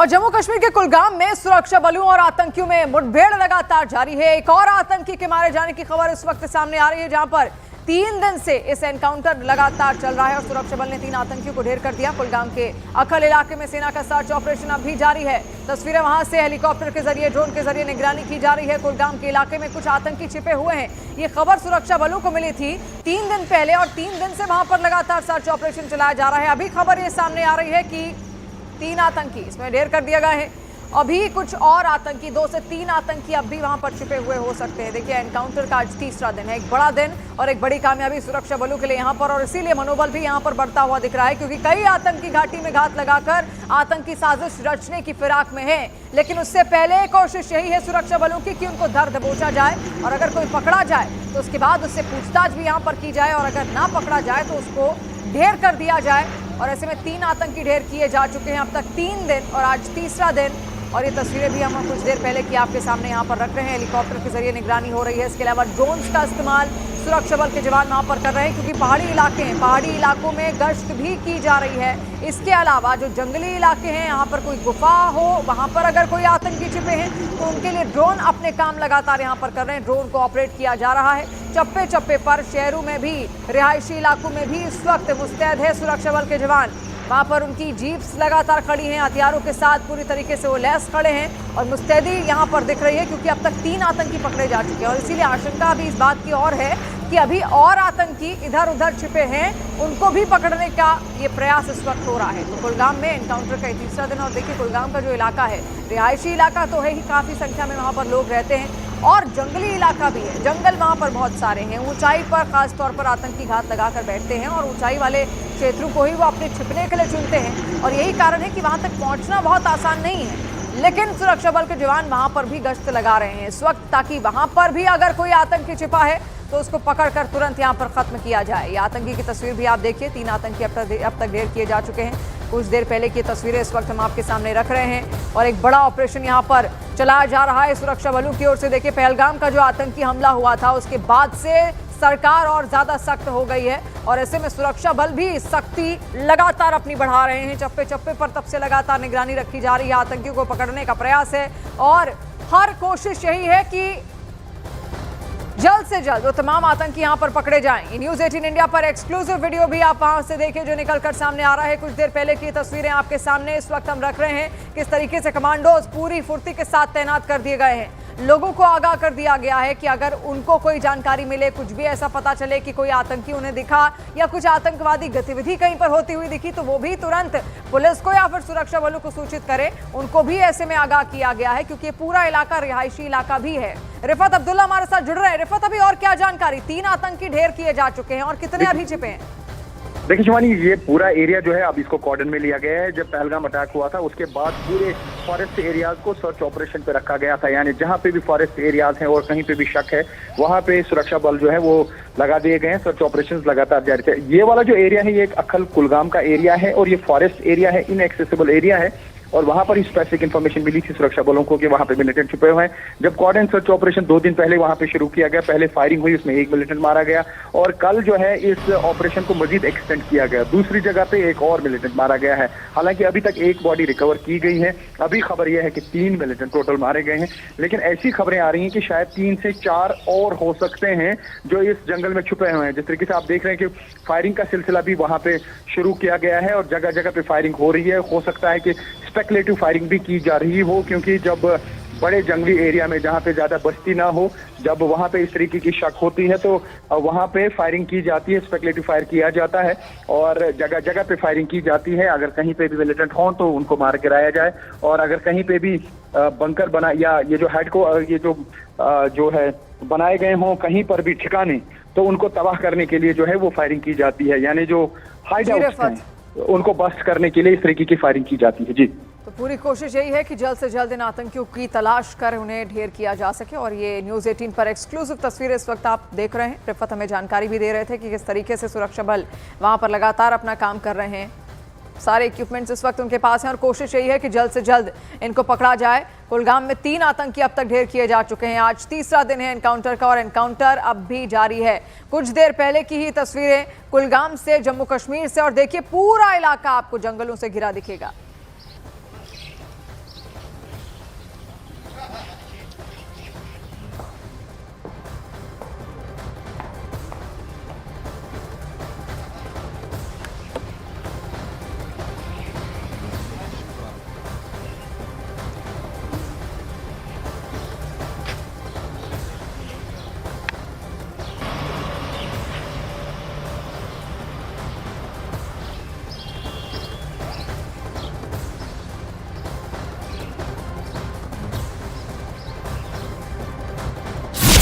और जम्मू कश्मीर के कुलगाम में सुरक्षा बलों और आतंकियों में मुठभेड़ लगातार जारी है। एक और आतंकी के मारे जाने की खबर इस वक्त सामने आ रही है, जहां पर 3 दिन से इस एनकाउंटर लगातार चल रहा है और सुरक्षा बल ने 3 आतंकियों को ढेर कर दिया। कुलगाम के अखल इलाके में सेना का सर्च ऑपरेशन अब भी जारी है। तस्वीरें वहां से हेलीकॉप्टर के जरिए, ड्रोन के जरिए निगरानी की जा रही है। कुलगाम के इलाके में कुछ आतंकी छिपे हुए हैं, ये खबर सुरक्षा बलों को मिली थी 3 दिन पहले और 3 दिन से वहां पर लगातार सर्च ऑपरेशन चलाया जा रहा है। अभी खबर ये सामने आ रही है कि 3 आतंकी इसमें ढेर कर दिया गया है। अभी कुछ और आतंकी, 2 से 3 आतंकी अब भी वहां पर छिपे हुए हो सकते हैं। देखिए, एनकाउंटर का आज तीसरा दिन है, एक बड़ा दिन और एक बड़ी कामयाबी सुरक्षा बलों के लिए यहां पर, और इसीलिए मनोबल भी यहां पर बढ़ता हुआ दिख रहा है, क्योंकि कई आतंकी घाटी में घात लगाकर आतंकी साजिश रचने की फिराक में है। लेकिन उससे पहले कोशिश यही है सुरक्षा बलों की कि उनको धर दबोचा जाए, और अगर कोई पकड़ा जाए तो उसके बाद उससे पूछताछ भी यहाँ पर की जाए, और अगर ना पकड़ा जाए तो उसको ढेर कर दिया जाए। और ऐसे में 3 आतंकी ढेर किए जा चुके हैं अब तक 3 दिन, और आज तीसरा दिन। और ये तस्वीरें भी हम कुछ देर पहले की आपके सामने यहाँ पर रख रहे हैं। हेलीकॉप्टर के जरिए निगरानी हो रही है। इसके अलावा ड्रोन्स का इस्तेमाल सुरक्षा बल के जवान वहाँ पर कर रहे हैं, क्योंकि पहाड़ी इलाके हैं, पहाड़ी इलाकों में गश्त भी की जा रही है। इसके अलावा जो जंगली इलाके हैं, यहाँ पर कोई गुफा हो, वहाँ पर अगर कोई आतंकी छिपे हैं तो उनके लिए ड्रोन अपने काम लगातार यहाँ पर कर रहे हैं। ड्रोन को ऑपरेट किया जा रहा है चप्पे चप्पे पर। शहरों में भी, रिहायशी इलाकों में भी इस वक्त मुस्तैद है सुरक्षा बल के जवान। वहाँ पर उनकी जीप्स लगातार खड़ी हैं, हथियारों के साथ पूरी तरीके से वो लैस खड़े हैं, और मुस्तैदी यहाँ पर दिख रही है, क्योंकि अब तक 3 आतंकी पकड़े जा चुके हैं। और इसीलिए आशंका अभी इस बात की और है कि अभी और आतंकी इधर उधर छिपे हैं, उनको भी पकड़ने का ये प्रयास इस वक्त हो रहा है। तो कुलगाम में एनकाउंटर का तीसरा दिन, और देखिए कुलगाम का जो इलाका है, रिहायशी इलाका तो है ही, काफ़ी संख्या में वहाँ पर लोग रहते हैं, और जंगली इलाका भी है। जंगल वहाँ पर बहुत सारे हैं। ऊंचाई पर खास तौर पर आतंकी घात लगाकर बैठते हैं, और ऊंचाई वाले क्षेत्रों को ही वो अपने छिपने के लिए चुनते हैं। और यही कारण है कि वहाँ तक पहुँचना बहुत आसान नहीं है। लेकिन सुरक्षा बल के जवान वहाँ पर भी गश्त लगा रहे हैं इस वक्त, ताकि वहाँ पर भी अगर कोई आतंकी छिपा है तो उसको पकड़कर तुरंत यहाँ पर खत्म किया जाए। ये आतंकी की तस्वीर भी आप देखिए, 3 आतंकी अब तक ढेर किए जा चुके हैं। कुछ देर पहले की तस्वीरें इस वक्त हम आपके सामने रख रहे हैं, और एक बड़ा ऑपरेशन यहाँ पर चलाया जा रहा है सुरक्षा बलों की ओर से। देखिए, पहलगाम का जो आतंकी हमला हुआ था, उसके बाद से सरकार और ज्यादा सख्त हो गई है, और ऐसे में सुरक्षा बल भी सख्ती लगातार अपनी बढ़ा रहे हैं। चप्पे चप्पे पर तब से लगातार निगरानी रखी जा रही है, आतंकियों को पकड़ने का प्रयास है, और हर कोशिश यही है कि जल्द से जल्द वो तमाम आतंकी यहां पर पकड़े जाएं। न्यूज़ 18 इंडिया पर एक्सक्लूसिव वीडियो भी आप वहां से देखिए, जो निकलकर सामने आ रहा है। कुछ देर पहले की तस्वीरें आपके सामने इस वक्त हम रख रहे हैं, किस तरीके से कमांडोज पूरी फुर्ती के साथ तैनात कर दिए गए हैं। लोगों को आगाह कर दिया गया है कि अगर उनको कोई जानकारी मिले, कुछ भी ऐसा पता चले कि कोई आतंकी उन्हें दिखा या कुछ आतंकवादी गतिविधि कहीं पर होती हुई दिखी, तो वो भी तुरंत पुलिस को या फिर सुरक्षा बलों को सूचित करें। उनको भी ऐसे में आगाह किया गया है, क्योंकि पूरा इलाका रिहायशी इलाका भी है। रिफत अब्दुल्ला हमारे साथ जुड़ रहे हैं। रिफत, अभी और क्या जानकारी? 3 आतंकी ढेर किए जा चुके हैं, और कितने अभी छिपे हैं? देखिए शिवानी, ये पूरा एरिया जो है अब इसको कॉर्डन में लिया गया है। जब पहलगाम अटैक हुआ था उसके बाद पूरे फॉरेस्ट एरियाज को सर्च ऑपरेशन पे रखा गया था, यानी जहां पे भी फॉरेस्ट एरियाज हैं और कहीं पे भी शक है वहां पे सुरक्षा बल जो है वो लगा दिए गए हैं। सर्च ऑपरेशंस लगातार जारी थे। ये वाला जो एरिया है ये एक अखल कुलगाम का एरिया है, और ये फॉरेस्ट एरिया है, इनएक्सेसिबल एरिया है, और वहां पर स्पेसिफिक इन्फॉर्मेशन मिली थी सुरक्षा बलों को कि वहां पे मिलिटेंट छुपे हुए हैं। जब कॉर्डन सर्च ऑपरेशन 2 दिन पहले वहां पे शुरू किया गया, पहले फायरिंग हुई, उसमें 1 मिलिटेंट मारा गया, और कल जो है इस ऑपरेशन को मजीद एक्सटेंड किया गया। दूसरी जगह पे एक और मिलिटेंट मारा गया है। हालांकि अभी तक 1 बॉडी रिकवर की गई है। अभी खबर यह है कि 3 मिलिटेंट टोटल मारे गए हैं, लेकिन ऐसी खबरें आ रही हैं कि शायद 3 से 4 और हो सकते हैं जो इस जंगल में छुपे हुए हैं। जिस तरीके से आप देख रहे हैं कि फायरिंग का सिलसिला भी वहां पे शुरू किया गया है, और जगह जगह पे फायरिंग हो रही है। हो सकता है कि स्पेकुलेटिव फायरिंग भी की जा रही हो, क्योंकि जब बड़े जंगली एरिया में जहां पे ज्यादा बस्ती ना हो, जब वहां पे इस तरीके की शक होती है तो वहां पे फायरिंग की जाती है, स्पेकुलेटिव फायर किया जाता है, और जगह जगह पे फायरिंग की जाती है। अगर कहीं पे भी मिलिटेंट हों तो उनको मार गिराया जाए, और अगर कहीं पे भी बंकर बना या ये जो हेड को ये जो है बनाए गए हों कहीं पर भी ठिकाने, तो उनको तबाह करने के लिए जो है वो फायरिंग की जाती है। यानी जो हाइड आउट्स हैं उनको बस्ट करने के लिए इस तरीके की फायरिंग की जाती है। जी, तो पूरी कोशिश यही है कि जल्द से जल्द इन आतंकियों की तलाश कर उन्हें ढेर किया जा सके। और ये न्यूज़ 18 पर एक्सक्लूसिव तस्वीरें इस वक्त आप देख रहे हैं। रिफत हमें जानकारी भी दे रहे थे कि किस तरीके से सुरक्षा बल वहां पर लगातार अपना काम कर रहे हैं। सारे इक्विपमेंट्स इस वक्त उनके पास हैं, और कोशिश यही है कि जल्द से जल्द इनको पकड़ा जाए। कुलगाम में 3 आतंकी अब तक ढेर किए जा चुके हैं। आज तीसरा दिन है एनकाउंटर का, और एनकाउंटर अब भी जारी है। कुछ देर पहले की ही तस्वीरें कुलगाम से, जम्मू कश्मीर से, और देखिए पूरा इलाका आपको जंगलों से घिरा दिखेगा।